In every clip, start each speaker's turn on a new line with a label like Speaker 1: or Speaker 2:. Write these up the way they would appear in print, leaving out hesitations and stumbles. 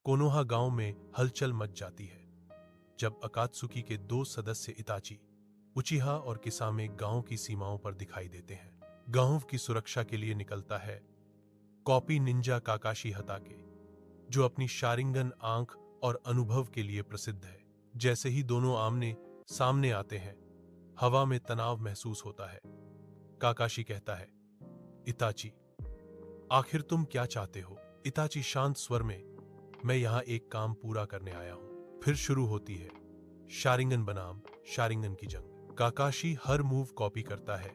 Speaker 1: Konoha गांव में हलचल मच जाती है जब अकात्सुकी के दो सदस्य इताची, उचिहा और किसामे गांव की सीमाओं पर दिखाई देते हैं। गांव की सुरक्षा के लिए निकलता है कॉपी निंजा काकाशी हताके, जो अपनी शारिंगन आंख और अनुभव के लिए प्रसिद्ध है। जैसे ही दोनों आमने सामने आते हैं, हवा में तनाव महसूस होता है। काकाशी कहता है, इताची, आखिर तुम क्या चाहते हो? इताची शांत स्वर में, मैं यहां एक काम पूरा करने आया हूं। फिर शुरू होती है शारिंगन बनाम शारिंगन की जंग। काकाशी हर मूव कॉपी करता है,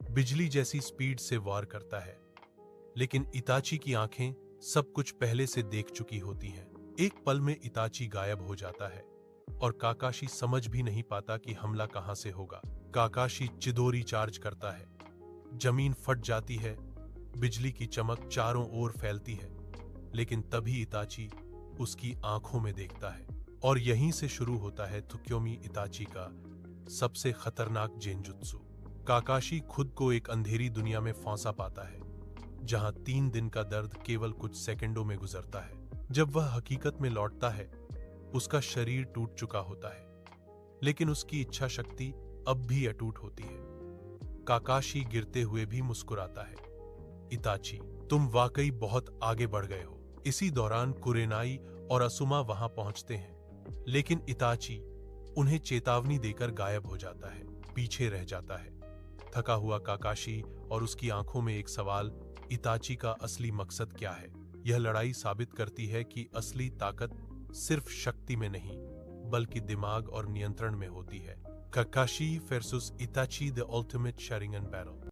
Speaker 1: बिजली जैसी स्पीड से वार करता है, लेकिन इताची की आंखें सब कुछ पहले से देख चुकी होती हैं। एक पल में इताची गायब हो जाता है और काकाशी समझ भी नहीं पाता कि हमला कहां से होगा। काकाशी चिदोरी चार्ज करता है, जमीन फट जाती है, बिजली की चमक चारों ओर फैलती है, लेकिन तभी इताची उसकी आंखों में देखता है और यहीं से शुरू होता है त्सुकियोमी इताची का सबसे खतरनाक जेनजुत्सु। काकाशी खुद को एक अंधेरी दुनिया में फंसा पाता है, जहां 3 दिन का दर्द केवल कुछ सेकंडों में गुजरता है। जब वह हकीकत में लौटता है, उसका शरीर टूट चुका होता है, लेकिन उसकी इच्छा शक्ति अब भी अटूट होती है। काकाशी गिरते हुए भी मुस्कुराता है, इताची, तुम वाकई बहुत आगे बढ़ गए हो। इसी दौरान कुरेनाई और असुमा वहां पहुंचते हैं, लेकिन इताची उन्हें चेतावनी देकर गायब हो जाता है, पीछे रह जाता है। थका हुआ काकाशी और उसकी आंखों में एक सवाल, इताची का असली मकसद क्या है? यह लड़ाई साबित करती है कि असली ताकत सिर्फ शक्ति में नहीं, बल्कि दिमाग और नियंत्रण में होती है। काकाशी versus इताची, the ultimate Sharingan battle.